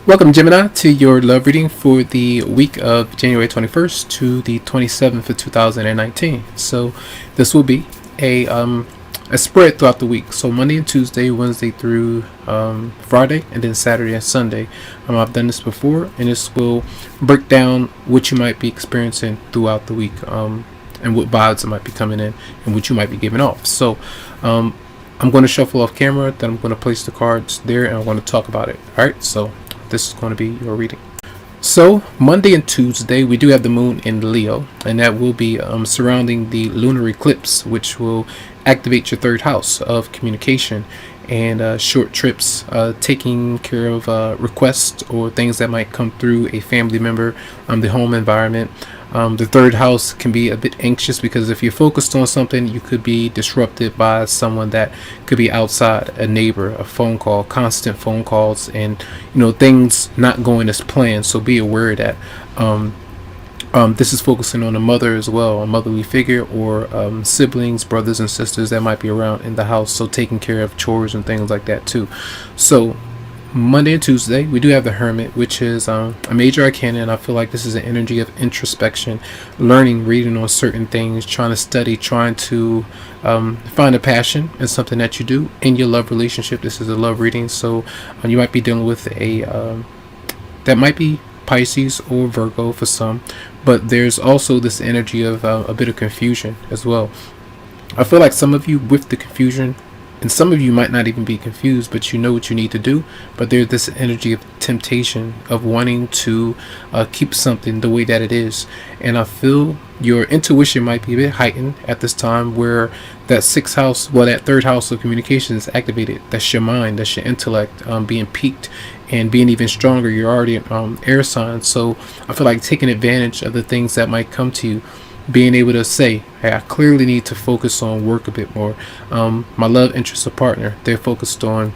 Welcome, Gemini, to your love reading for the week of January 21st to the 27th of 2019. So, this will be a spread throughout the week. So, Monday and Tuesday, Wednesday through Friday, and then Saturday and Sunday. I've done this before, and this will break down what you might be experiencing throughout the week, and what vibes might be coming in, and what you might be giving off. So, I'm going to shuffle off camera, then I'm going to place the cards there, and I'm going to talk about it. All right, so this is going to be your reading. So Monday and Tuesday we do have the moon in Leo, and that will be surrounding the lunar eclipse, which will activate your third house of communication and short trips, taking care of requests or things that might come through a family member, the home environment. The third house can be a bit anxious because if you're focused on something, you could be disrupted by someone that could be outside, a neighbor, a phone call, constant phone calls, and things not going as planned. So be aware of that. This is focusing on a mother as well, a motherly figure, or siblings, brothers and sisters that might be around in the house. So taking care of chores and things like that too. So Monday and Tuesday, we do have the Hermit, which is a major arcana, and I feel like this is an energy of introspection, learning, reading on certain things, trying to study, trying to find a passion in something that you do in your love relationship. This is a love reading, so you might be dealing with that might be Pisces or Virgo for some, but there's also this energy of a bit of confusion as well. I feel like some of you with the confusion, and some of you might not even be confused, but you know what you need to do. But there's this energy of temptation, of wanting to keep something the way that it is. And I feel your intuition might be a bit heightened at this time, where that sixth house, well, that third house of communication is activated. That's your mind, that's your intellect being peaked and being even stronger. You're already air sign. So I feel like taking advantage of the things that might come to you, being able to say, hey, I clearly need to focus on work a bit more. My love interest or partner, they're focused on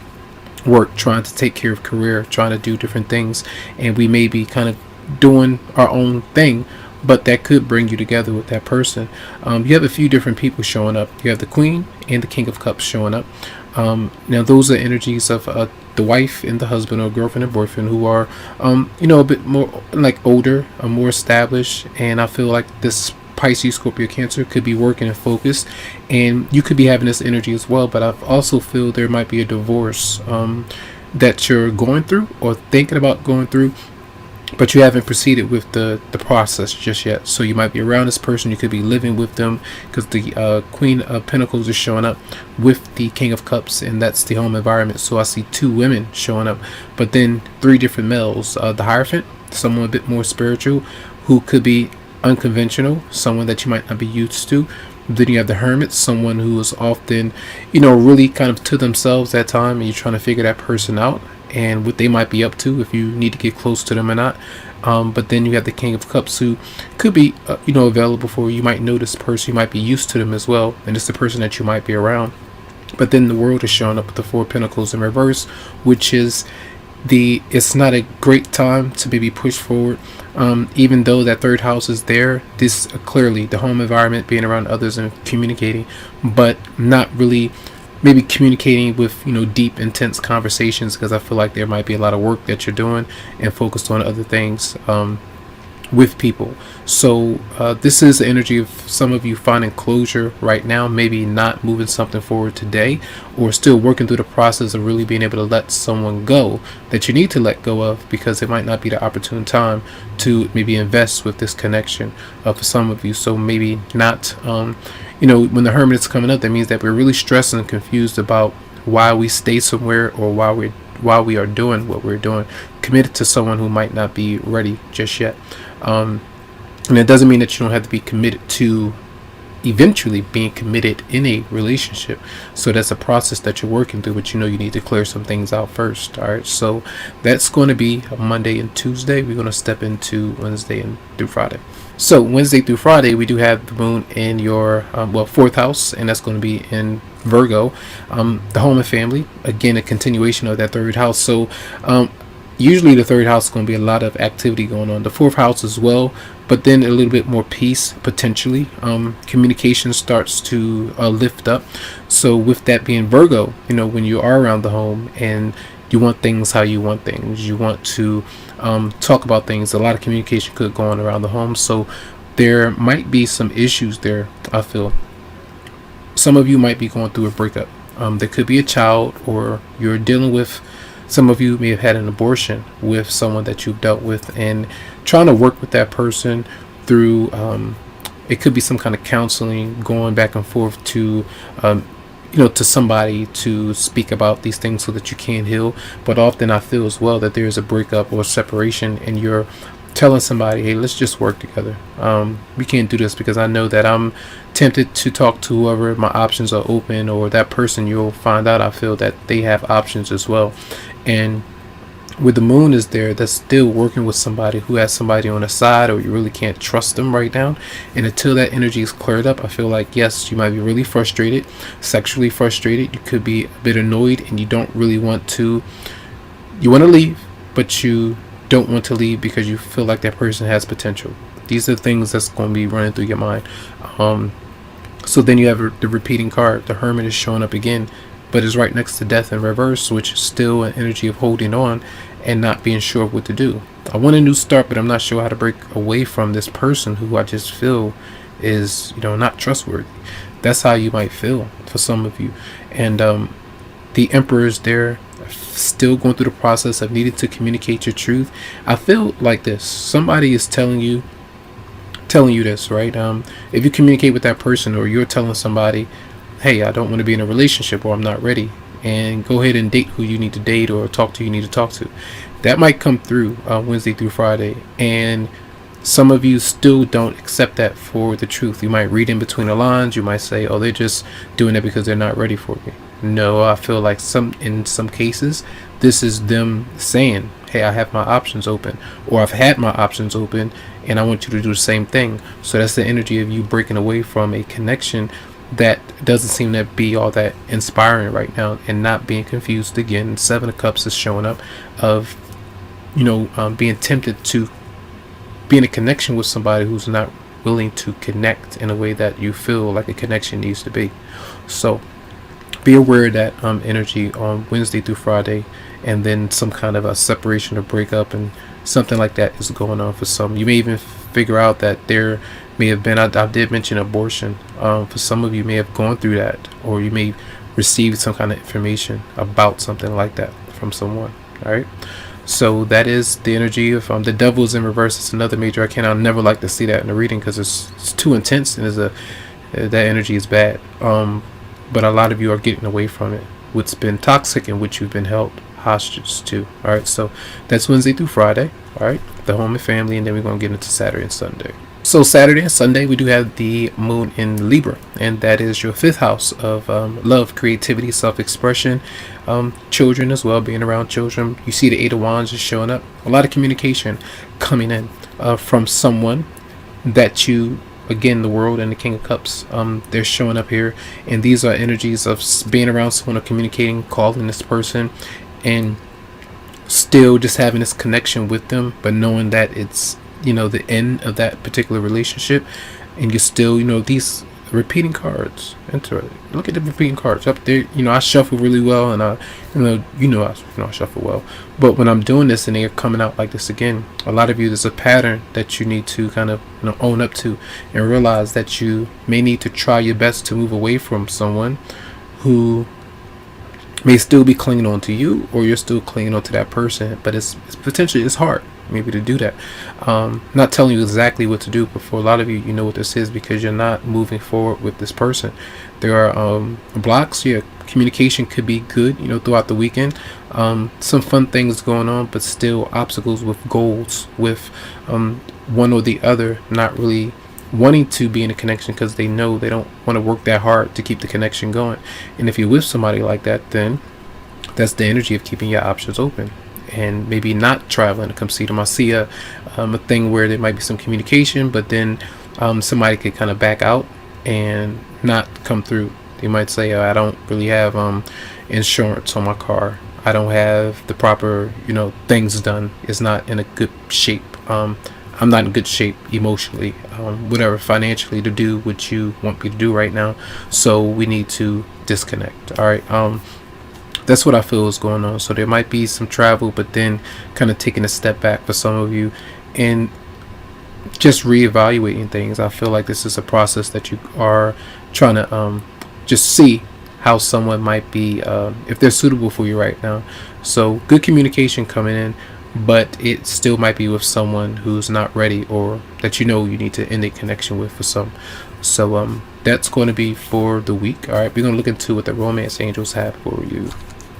work, trying to take care of career, trying to do different things, and we may be kind of doing our own thing, but that could bring you together with that person. You have a few different people showing up. You have the Queen and the King of Cups showing up. Now those are energies of the wife and the husband, or girlfriend and boyfriend, who are a bit more like older, more established, and I feel like this Pisces, Scorpio, Cancer could be working and focused, and you could be having this energy as well. But I also feel there might be a divorce that you're going through or thinking about going through, but you haven't proceeded with the process just yet. So you might be around this person, you could be living with them, because the Queen of Pentacles is showing up with the King of Cups, and that's the home environment. So I see two women showing up, but then three different males. The Hierophant, someone a bit more spiritual, who could be unconventional, someone that you might not be used to. Then you have the Hermit, someone who is often really kind of to themselves at time, and you're trying to figure that person out and what they might be up to, if you need to get close to them or not. But then you have the King of Cups, who could be available for you. You might know this person, you might be used to them as well, and it's the person that you might be around. But then the World is showing up with the Four of Pentacles in reverse, which is it's not a great time to maybe push forward. Even though that third house is there, this clearly the home environment, being around others and communicating, but not really maybe communicating with deep, intense conversations, because I feel like there might be a lot of work that you're doing and focused on other things with people. So this is the energy of some of you finding closure right now, maybe not moving something forward today, or still working through the process of really being able to let someone go that you need to let go of, because it might not be the opportune time to maybe invest with this connection for some of you. So maybe not when the Hermit is coming up, that means that we're really stressed and confused about why we stay somewhere, or why we are doing what we're doing, committed to someone who might not be ready just yet. And it doesn't mean that you don't have to be committed to eventually being committed in a relationship. So that's a process that you're working through, but you need to clear some things out first. All right, so that's going to be Monday and Tuesday. We're going to step into Wednesday and through Friday. So Wednesday through Friday, we do have the moon in your fourth house, and that's going to be in Virgo. The home and family, again, a continuation of that third house. So usually the third house is going to be a lot of activity going on. The fourth house as well, but then a little bit more peace potentially. Communication starts to lift up. So with that being Virgo, when you are around the home and you want things how you want things. You want to talk about things. A lot of communication could go on around the home, so there might be some issues there. I feel some of you might be going through a breakup. There could be a child, or you're dealing with, some of you may have had an abortion with someone that you've dealt with, and trying to work with that person through, it could be some kind of counseling, going back and forth to, to somebody to speak about these things so that you can heal. But often I feel as well that there is a breakup or separation, and you're telling somebody, hey, let's just work together. We can't do this because I know that I'm tempted to talk to whoever, my options are open, or that person, you'll find out, I feel that they have options as well. And with the moon is there, that's still working with somebody who has somebody on the side, or you really can't trust them right now. And until that energy is cleared up, I feel like, yes, you might be really frustrated, sexually frustrated. You could be a bit annoyed, and you don't really want to, you want to leave, but you don't want to leave because you feel like that person has potential. These are things that's going to be running through your mind. So then you have the repeating card. The Hermit is showing up again, but is right next to Death in reverse, which is still an energy of holding on and not being sure of what to do. I want a new start, but I'm not sure how to break away from this person who I just feel is, not trustworthy. That's how you might feel for some of you. And the Emperor is there, still going through the process of needing to communicate your truth. I feel like this. Somebody is telling you this, right? If you communicate with that person, or you're telling somebody, hey, I don't want to be in a relationship, or I'm not ready, and go ahead and date who you need to date, or talk to who you need to talk to. That might come through Wednesday through Friday, and some of you still don't accept that for the truth. You might read in between the lines. You might say, oh, they're just doing it because they're not ready for me. No, I feel like in some cases, this is them saying, hey, I have my options open, or I've had my options open, and I want you to do the same thing. So that's the energy of you breaking away from a connection that doesn't seem to be all that inspiring right now, and not being confused again. 7 of Cups is showing up of, being tempted to be in a connection with somebody who's not willing to connect in a way that you feel like a connection needs to be. So be aware of that energy on Wednesday through Friday, and then some kind of a separation or breakup and something like that is going on for some. You may even figure out that there may have been, I did mention abortion. For some of you may have gone through that, or you may receive some kind of information about something like that from someone. All right. So that is the energy of the Devil's in reverse. It's another major arcana. I never like to see that in the reading because it's too intense, and that energy is bad. But a lot of you are getting away from it, what's been toxic and which you've been held hostage to. All right, so that's Wednesday through Friday. All right, the home and family, and then we're going to get into Saturday and Sunday. So Saturday and Sunday, we do have the moon in Libra, and that is your 5th house of love, creativity, self-expression, children as well, being around children. You see the 8 of Wands is showing up. A lot of communication coming in from someone that you, again, the World and the King of Cups, they're showing up here, and these are energies of being around someone, or communicating, calling this person, and still just having this connection with them, but knowing that it's the end of that particular relationship, and you're still these repeating cards. Enter it. Look at the repeating cards up there. I shuffle really well, and I shuffle well, but when I'm doing this and they're coming out like this again, a lot of you, there's a pattern that you need to kind of own up to, and realize that you may need to try your best to move away from someone who may still be clinging on to you, or you're still clinging on to that person, but it's potentially, it's hard maybe to do that. Not telling you exactly what to do, but for a lot of you, you know what this is, because you're not moving forward with this person. There are blocks. Yeah, communication could be good throughout the weekend, some fun things going on, but still obstacles with goals, with one or the other not really wanting to be in a connection because they know they don't want to work that hard to keep the connection going. And if you're with somebody like that, then that's the energy of keeping your options open, and maybe not traveling to come see them. I see a thing where there might be some communication, but then somebody could kind of back out and not come through. They might say, I don't really have insurance on my car. I don't have the proper, things done. It's not in a good shape. I'm not in good shape emotionally, whatever, financially, to do what you want me to do right now. So we need to disconnect. All right. That's what I feel is going on. So there might be some travel, but then kind of taking a step back for some of you and just reevaluating things. I feel like this is a process that you are trying to just see how someone might be, if they're suitable for you right now. So good communication coming in, but it still might be with someone who's not ready, or that you need to end a connection with for some. So that's going to be for the week. All right, we're going to look into what the romance angels have for you.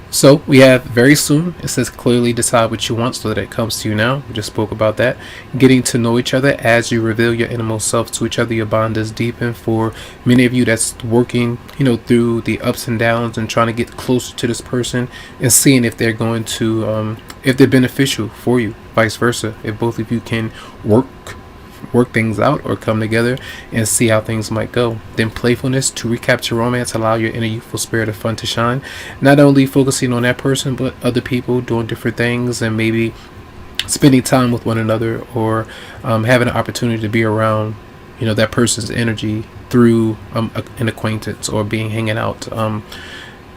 So we have very soon, it says clearly decide what you want so that it comes to you now. We just spoke about that. Getting to know each other as you reveal your innermost self to each other, your bond is deepened. For many of you, that's working, through the ups and downs and trying to get closer to this person and seeing if they're going to, if they're beneficial for you, vice versa. If both of you can work things out or come together and see how things might go. Then playfulness to recapture romance, allow your inner youthful spirit of fun to shine, not only focusing on that person but other people, doing different things and maybe spending time with one another, or having an opportunity to be around that person's energy through an acquaintance or hanging out.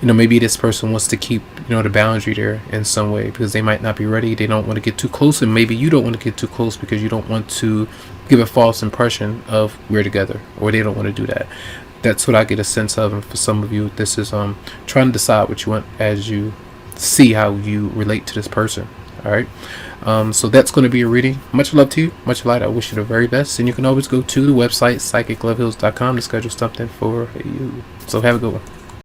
Maybe this person wants to keep the boundary there in some way because they might not be ready. They don't want to get too close, and maybe you don't want to get too close because you don't want to give a false impression of we're together, or they don't want to do that. That's what I get a sense of. And for some of you, this is trying to decide what you want as you see how you relate to this person. All right, so that's going to be a reading. Much love to you, much light. I wish you the very best, and you can always go to the website psychicloveheals.com to schedule something for you. So have a good one.